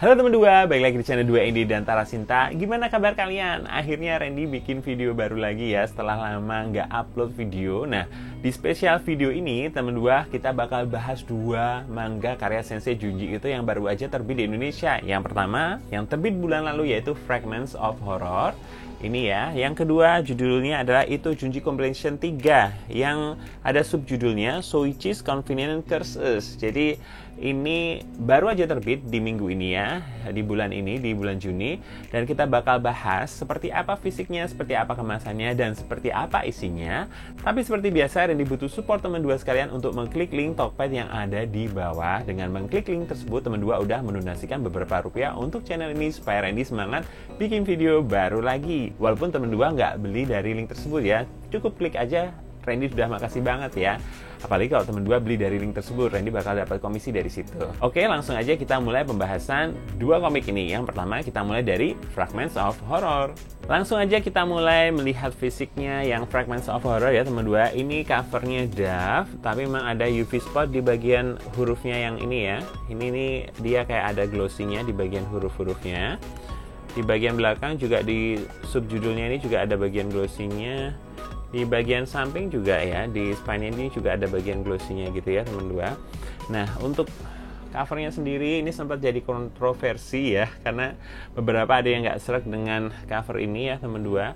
Halo teman dua, balik lagi di channel 2 Indi dan Tara Sinta. Gimana kabar kalian? Akhirnya Randy bikin video baru lagi ya setelah lama nggak upload video. Nah, di spesial video ini teman dua kita bakal bahas dua manga karya Sensei Junji itu yang baru aja terbit di Indonesia. Yang pertama, yang terbit bulan lalu yaitu Fragments of Horror. Ini ya, yang kedua judulnya adalah Ito Junji Compilation 3 yang ada subjudulnya Soichi's Convenient Curses. Jadi ini baru aja terbit di minggu ini ya, di bulan ini, di bulan Juni. Dan kita bakal bahas seperti apa fisiknya, seperti apa kemasannya, dan seperti apa isinya. Tapi seperti biasa, Randy butuh support teman dua sekalian untuk mengklik link Tokped yang ada di bawah. Dengan mengklik link tersebut, teman dua udah mendonasikan beberapa rupiah untuk channel ini supaya Randy semangat bikin video baru lagi. Walaupun teman dua nggak beli dari link tersebut ya, cukup klik aja, Randy sudah makasih banget ya. Apalagi kalau teman dua beli dari link tersebut, Randy bakal dapat komisi dari situ. Oke, langsung aja kita mulai pembahasan dua komik ini. Yang pertama kita mulai dari Fragments of Horror. Langsung aja kita mulai melihat fisiknya yang Fragments of Horror ya teman dua. Ini covernya DAF, tapi memang ada UV spot di bagian hurufnya yang ini ya. Ini nih dia kayak ada glossy-nya di bagian huruf-hurufnya. Di bagian belakang juga di subjudulnya ini juga ada bagian glossy-nya. Di bagian samping juga ya, di spine ini juga ada bagian glossy-nya gitu ya teman dua. Nah, untuk covernya sendiri ini sempat jadi kontroversi ya, karena beberapa ada yang nggak sreg dengan cover ini ya teman dua.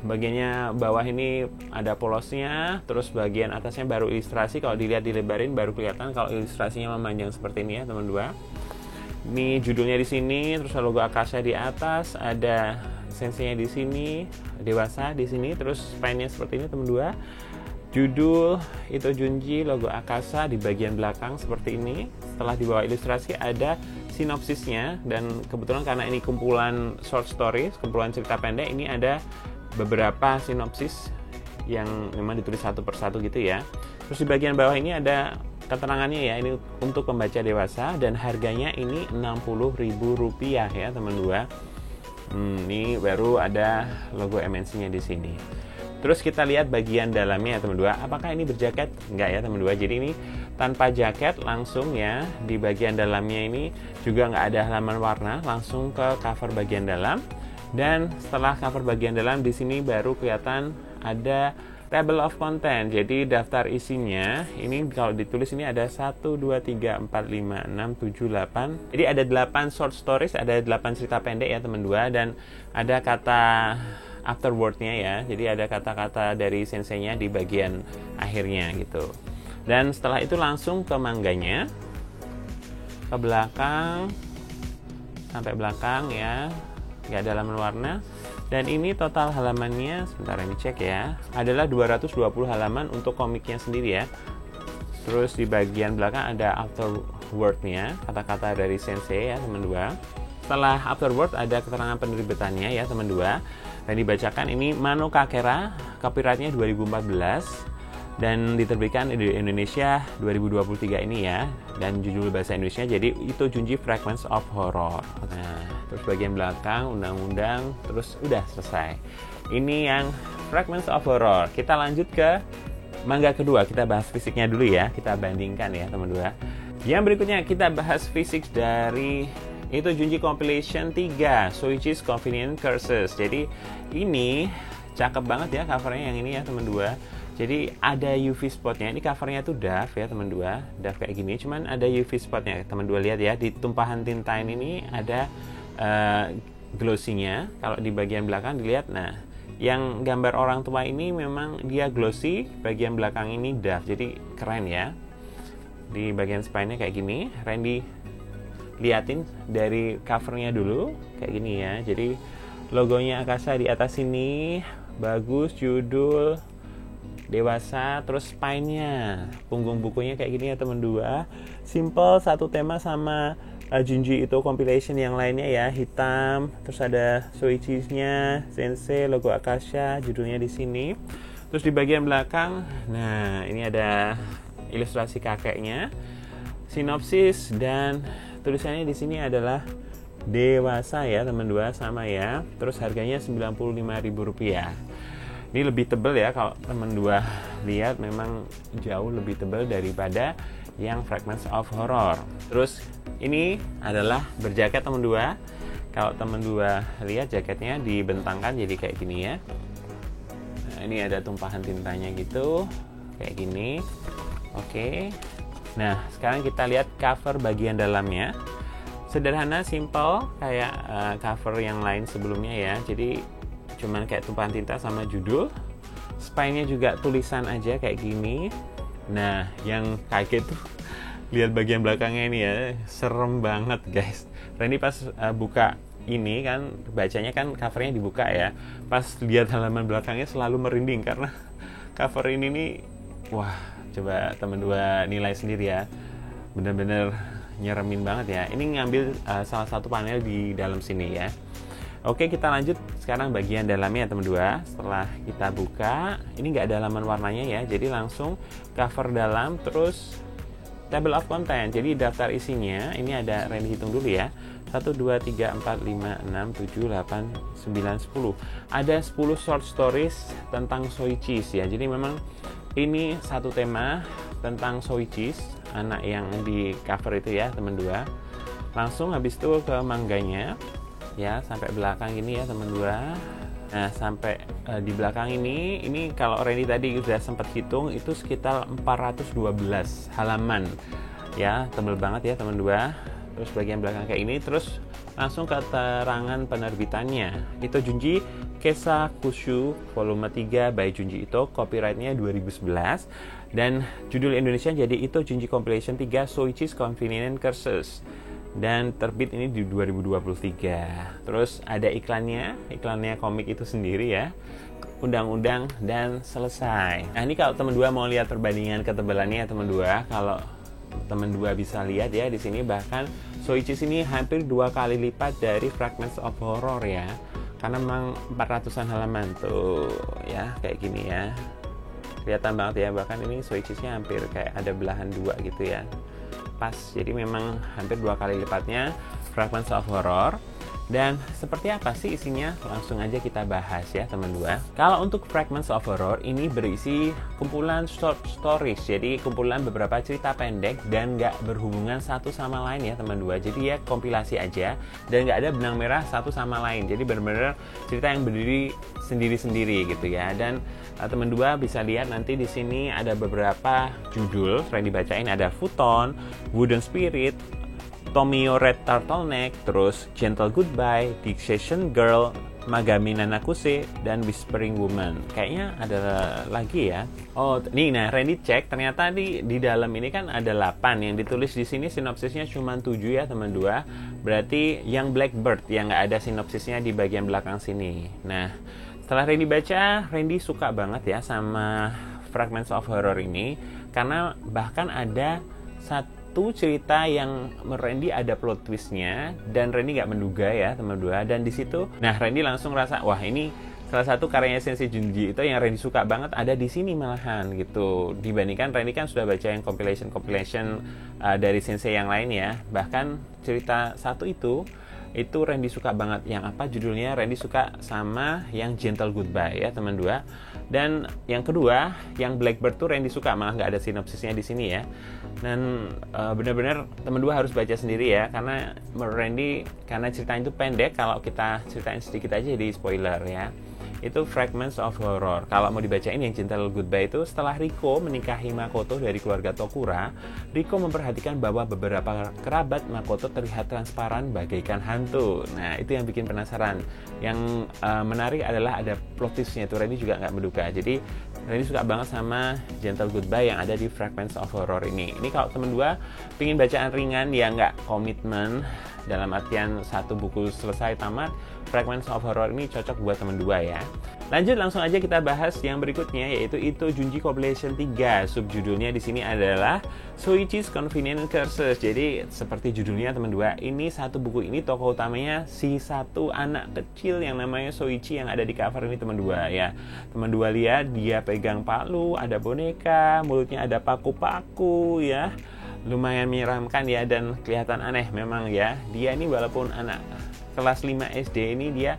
Bagiannya bawah ini ada polosnya, terus bagian atasnya baru ilustrasi. Kalau dilihat dilebarin baru kelihatan kalau ilustrasinya memanjang seperti ini ya teman dua. Ini judulnya di sini, terus logo Akasha di atas, ada senseinya di sini, dewasa di sini, terus spine-nya seperti ini teman dua. Judul Ito Junji, logo Akasha di bagian belakang seperti ini. Setelah di bawah ilustrasi ada sinopsisnya, dan kebetulan karena ini kumpulan short stories, kumpulan cerita pendek, ini ada beberapa sinopsis yang memang ditulis satu persatu gitu ya. Terus di bagian bawah ini ada keterangannya ya, ini untuk pembaca dewasa dan harganya ini Rp60.000 ya teman dua. Ini baru ada logo MNC-nya di sini. Terus kita lihat bagian dalamnya ya teman dua. Apakah ini berjaket? Enggak ya teman dua. Jadi ini tanpa jaket langsung ya. Di bagian dalamnya ini juga nggak ada halaman warna, langsung ke cover bagian dalam. Dan setelah cover bagian dalam di sini baru kelihatan ada table of content. Jadi daftar isinya ini kalau ditulis ini ada 1, 2, 3, 4, 5, 6, 7, 8. Jadi ada 8 short stories, ada 8 cerita pendek ya teman dua, dan ada kata afterword-nya ya. Jadi ada kata-kata dari senseinya di bagian akhirnya gitu. Dan setelah itu langsung ke mangganya, ke belakang sampai belakang ya, nggak ada halaman warna. Dan ini total halamannya, sebentar ini cek ya, adalah 220 halaman untuk komiknya sendiri ya. Terus di bagian belakang ada afterword-nya, kata-kata dari sensei ya teman dua. Setelah afterword ada keterangan penerbitannya ya teman dua. Dan dibacakan ini Mano Kakera, copyright-nya 2014 dan diterbitkan di Indonesia 2023 ini ya, dan judul bahasa Indonesia jadi Ito Junji Fragments of Horror. Nah, terus bagian belakang undang-undang, terus udah selesai. Ini yang Fragments of Horror. Kita lanjut ke manga kedua, kita bahas fisiknya dulu ya, kita bandingkan ya teman dua. Yang berikutnya kita bahas fisik dari Ito Junji Compilation 3 Soichi's Convenient Curses. Jadi ini cakep banget ya covernya yang ini ya teman dua. Jadi ada UV spotnya, ini covernya tuh DAF ya teman dua, DAF kayak gini, cuman ada UV spotnya teman dua. Lihat ya, di tumpahan tinta ini ada glossy-nya. Kalau di bagian belakang dilihat, nah yang gambar orang tua ini memang dia glossy, bagian belakang ini DAF, jadi keren ya. Di bagian spine-nya kayak gini, Randy liatin dari covernya dulu kayak gini ya. Jadi logonya Akasha di atas sini bagus, judul dewasa, terus spine-nya, punggung bukunya kayak gini ya teman dua. Simple, satu tema sama Junji Ito Compilation yang lainnya ya, hitam, terus ada Soichi-nya, sensei, logo Akasha, judulnya di sini. Terus di bagian belakang, nah ini ada ilustrasi kakeknya, sinopsis, dan tulisannya di sini adalah dewasa ya teman dua, sama ya. Terus harganya Rp95.000. Ini lebih tebal ya, kalau teman dua lihat memang jauh lebih tebal daripada yang Fragments of Horror. Terus Ini adalah berjaket teman dua. Kalau teman dua lihat jaketnya dibentangkan jadi kayak gini ya. Nah, ini ada tumpahan tintanya gitu, kayak gini. Oke. Nah, sekarang kita lihat cover bagian dalamnya. Sederhana, simple, kayak cover yang lain sebelumnya ya. Jadi cuman kayak tumpahan tinta sama judul. Spine-nya juga tulisan aja kayak gini. Nah, yang kaget tuh lihat bagian belakangnya ini ya, serem banget guys. Randy pas buka ini kan, bacanya kan covernya dibuka ya. Pas lihat halaman belakangnya selalu merinding karena cover ini nih, wah, coba teman dua nilai sendiri ya. Bener-bener nyeremin banget ya. Ini ngambil salah satu panel di dalam sini ya. Oke, kita lanjut sekarang bagian dalamnya teman dua. Setelah kita buka, ini nggak ada halaman warnanya ya, jadi langsung cover dalam, terus table of content. Jadi daftar isinya, ini ada Randy hitung dulu ya. 1, 2, 3, 4, 5, 6, 7, 8, 9, 10. Ada 10 short stories tentang soy cheese ya. Jadi memang ini satu tema tentang soy cheese, anak yang di cover itu ya teman dua. Langsung habis itu ke mangganya ya, sampai belakang ini ya teman dua. Nah, sampai di belakang ini kalau Randy tadi sudah sempat hitung itu sekitar 412 halaman ya, tebel banget ya teman dua. Terus bagian belakang kayak ini, terus langsung ke keterangan penerbitannya. Ito Junji Kesa Kushu volume 3 by Junji Ito, copyrightnya 2011, dan judul Indonesia jadi Ito Junji Compilation 3 Soy Cheese Convenient Curses, dan terbit ini di 2023. Terus ada iklannya komik itu sendiri ya, undang-undang, dan selesai. Nah, ini kalau teman dua mau lihat perbandingan ketebalannya ya teman dua, kalau teman dua bisa lihat ya di sini, bahkan Soy Cheese ini hampir 2 kali lipat dari Fragments of Horror ya, karena memang 400-an halaman tuh ya, kayak gini ya, kelihatan banget ya. Bahkan ini Soy Cheese-nya hampir kayak ada belahan 2 gitu ya, pas. Jadi memang hampir 2 kali lipatnya Fragments of Horror. Dan seperti apa sih isinya? Langsung aja kita bahas ya teman dua. Kalau untuk Fragments of Horror ini berisi kumpulan short stories, jadi kumpulan beberapa cerita pendek dan nggak berhubungan satu sama lain ya teman dua. Jadi ya kompilasi aja dan nggak ada benang merah satu sama lain. Jadi benar-benar cerita yang berdiri sendiri-sendiri gitu ya. Dan teman dua bisa lihat nanti di sini ada beberapa judul yang dibacain, ada Futon, Wooden Spirit, Tomio Red Turtleneck, terus Gentle Goodbye, Dictation Girl, Magami Nanakuse, dan Whispering Woman. Kayaknya ada lagi ya. Oh, nih, nah Randy cek ternyata di dalam ini kan ada 8, yang ditulis di sini sinopsisnya cuma 7 ya teman dua. Berarti yang Blackbird yang nggak ada sinopsisnya di bagian belakang sini. Nah, setelah Randy baca, Randy suka banget ya sama Fragments of Horror ini, karena bahkan ada satu cerita yang Randy ada plot twistnya dan Randy nggak menduga ya teman dua. Dan di situ, nah Randy langsung rasa wah ini salah satu karyanya Sensei Junji itu yang Randy suka banget ada di sini malahan gitu. Dibandingkan Randy kan sudah baca yang compilation dari Sensei yang lain ya. Bahkan cerita satu itu Randy suka banget. Yang apa judulnya? Randy suka sama yang Gentle Goodbye ya teman dua. Dan yang kedua, yang Blackbird tuh Randy suka, malah nggak ada sinopsisnya di sini ya. Dan benar-benar teman dua harus baca sendiri ya, karena Randy, karena ceritanya itu pendek, kalau kita ceritain sedikit aja jadi spoiler ya. Itu Fragments of Horror. Kalau mau dibacain yang Gentle Goodbye itu, setelah Riko menikahi Makoto dari keluarga Tokura, Riko memperhatikan bahwa beberapa kerabat Makoto terlihat transparan bagaikan hantu. Nah, itu yang bikin penasaran. Yang menarik adalah ada plot twist-nya itu, Randy juga nggak menduga. Jadi Randy suka banget sama Gentle Goodbye yang ada di Fragments of Horror ini. Ini kalau teman dua pingin bacaan ringan ya, nggak komitmen dalam artian satu buku selesai tamat, Fragments of Horror ini cocok buat teman dua ya. Lanjut langsung aja kita bahas yang berikutnya, yaitu Ito Junji Compilation 3. Subjudulnya di sini adalah Soy Cheese Convenient Curses. Jadi seperti judulnya teman dua, ini satu buku ini tokoh utamanya si satu anak kecil yang namanya Soichi yang ada di cover ini teman dua ya. Teman dua lihat dia pegang palu, ada boneka, mulutnya ada paku-paku ya. Lumayan menyeramkan ya, dan kelihatan aneh memang ya. Dia ini walaupun anak kelas 5 SD ini dia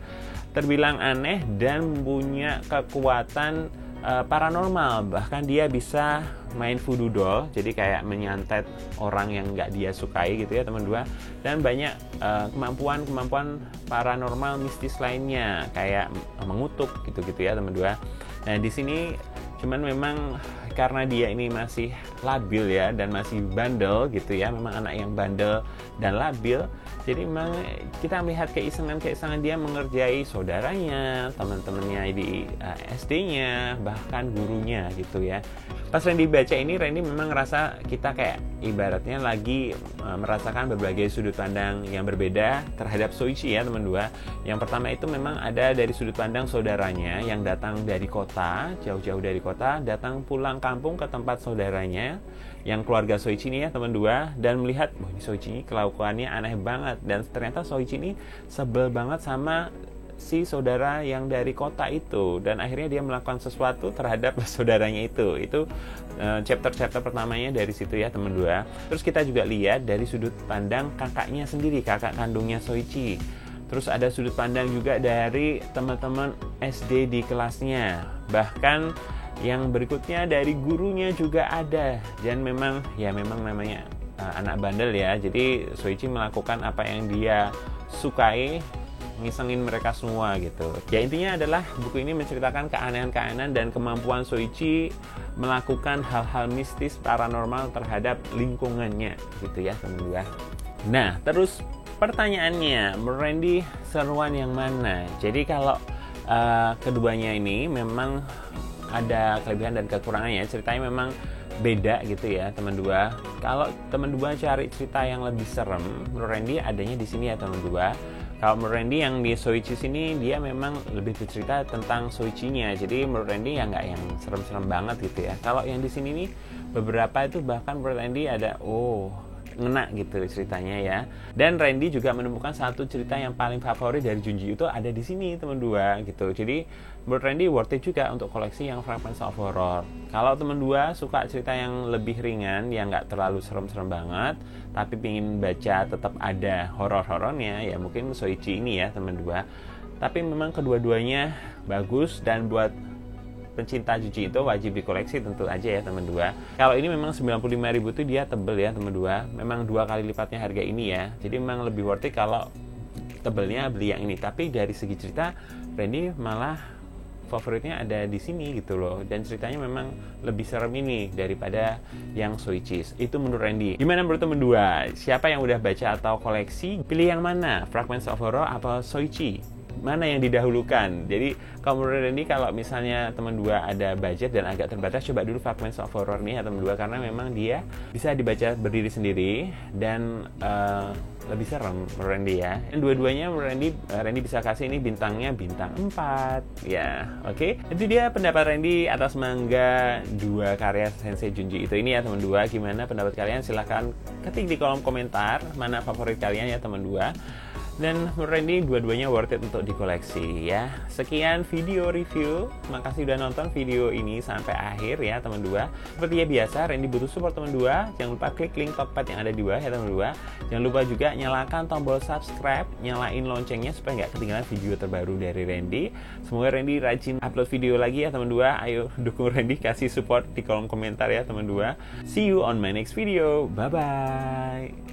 terbilang aneh dan punya kekuatan paranormal. Bahkan dia bisa main voodoo doll, jadi kayak menyantet orang yang nggak dia sukai gitu ya teman dua. Dan banyak kemampuan paranormal mistis lainnya kayak mengutuk gitu-gitu ya teman dua. Nah di sini cuman memang karena dia ini masih labil ya dan masih bandel gitu ya, memang anak yang bandel dan labil, jadi memang kita melihat keisengan dia mengerjai saudaranya, teman-temannya di SD-nya, bahkan gurunya gitu ya. Pas Randy baca ini, Randy memang ngerasa kita kayak ibaratnya lagi merasakan berbagai sudut pandang yang berbeda terhadap Soichi ya teman dua. Yang pertama itu memang ada dari sudut pandang saudaranya yang datang dari kota, jauh-jauh dari kota, datang pulang kampung ke tempat saudaranya yang keluarga Soichi ini ya teman dua, dan melihat ini Soichi ini kelakuannya aneh banget, dan ternyata Soichi ini sebel banget sama si saudara yang dari kota itu, dan akhirnya dia melakukan sesuatu terhadap saudaranya itu chapter pertamanya dari situ ya teman dua. Terus kita juga lihat dari sudut pandang kakaknya sendiri, kakak kandungnya Soichi. Terus ada sudut pandang juga dari teman-teman SD di kelasnya, bahkan yang berikutnya dari gurunya juga ada. Dan memang namanya anak bandel ya, jadi Soichi melakukan apa yang dia sukai, ngisengin mereka semua gitu. Ya intinya adalah buku ini menceritakan keanehan-keanehan dan kemampuan Soichi melakukan hal-hal mistis paranormal terhadap lingkungannya gitu ya teman dua. Nah terus pertanyaannya, menurut Randy seruan yang mana? Jadi kalau keduanya ini memang ada kelebihan dan kekurangannya, ceritanya memang beda gitu ya teman dua. Kalau teman dua cari cerita yang lebih serem, menurut Randy adanya di sini ya teman dua. Kalau menurut Randy yang di Soichi sini dia memang lebih bercerita tentang Soichi-nya, jadi menurut Randy ya nggak yang serem-serem banget gitu ya. Kalau yang di sini nih beberapa itu bahkan menurut Randy ada ngena gitu ceritanya ya. Dan Randy juga menemukan satu cerita yang paling favorit dari Junji itu ada di sini teman dua gitu. Jadi menurut Randy worth it juga untuk koleksi yang Fragments of Horror. Kalau teman dua suka cerita yang lebih ringan, yang nggak terlalu serem-serem banget, tapi pingin baca tetap ada horor-horornya, ya mungkin Soichi ini ya teman dua. Tapi memang kedua-duanya bagus, dan buat pencinta Junji itu wajib dikoleksi tentu aja ya teman dua. Kalau ini memang 95.000 itu dia tebel ya teman dua, memang 2 kali lipatnya harga ini ya, jadi memang lebih worth it kalau tebelnya beli yang ini. Tapi dari segi cerita Randy malah favoritnya ada di sini gitu loh, dan ceritanya memang lebih serem ini daripada yang Soichi. Itu menurut Randy. Gimana menurut teman dua? Siapa yang udah baca atau koleksi, pilih yang mana? Fragments of Horror atau Soichi? Mana yang didahulukan? Jadi kalau menurut Randy, kalau misalnya teman dua ada budget dan agak terbatas, coba dulu Fragments of Horror nih ya teman dua, karena memang dia bisa dibaca berdiri sendiri dan lebih serem menurut Randy ya. Dan dua-duanya menurut Randy bisa kasih ini bintangnya bintang 4 ya. Oke. Itu dia pendapat Randy atas manga 2 karya Sensei Junji itu ini ya teman dua. Gimana pendapat kalian? Silahkan ketik di kolom komentar mana favorit kalian ya teman dua. Dan menurut Randy dua-duanya worth it untuk dikoleksi ya. Sekian video review. Makasih udah nonton video ini sampai akhir ya teman dua. Seperti ya biasa, Randy butuh support teman dua. Jangan lupa klik link Tokped yang ada di bawah ya teman dua. Jangan lupa juga nyalakan tombol subscribe, nyalain loncengnya supaya nggak ketinggalan video terbaru dari Randy. Semoga Randy rajin upload video lagi ya teman dua. Ayo dukung Randy, kasih support di kolom komentar ya teman dua. See you on my next video. Bye bye.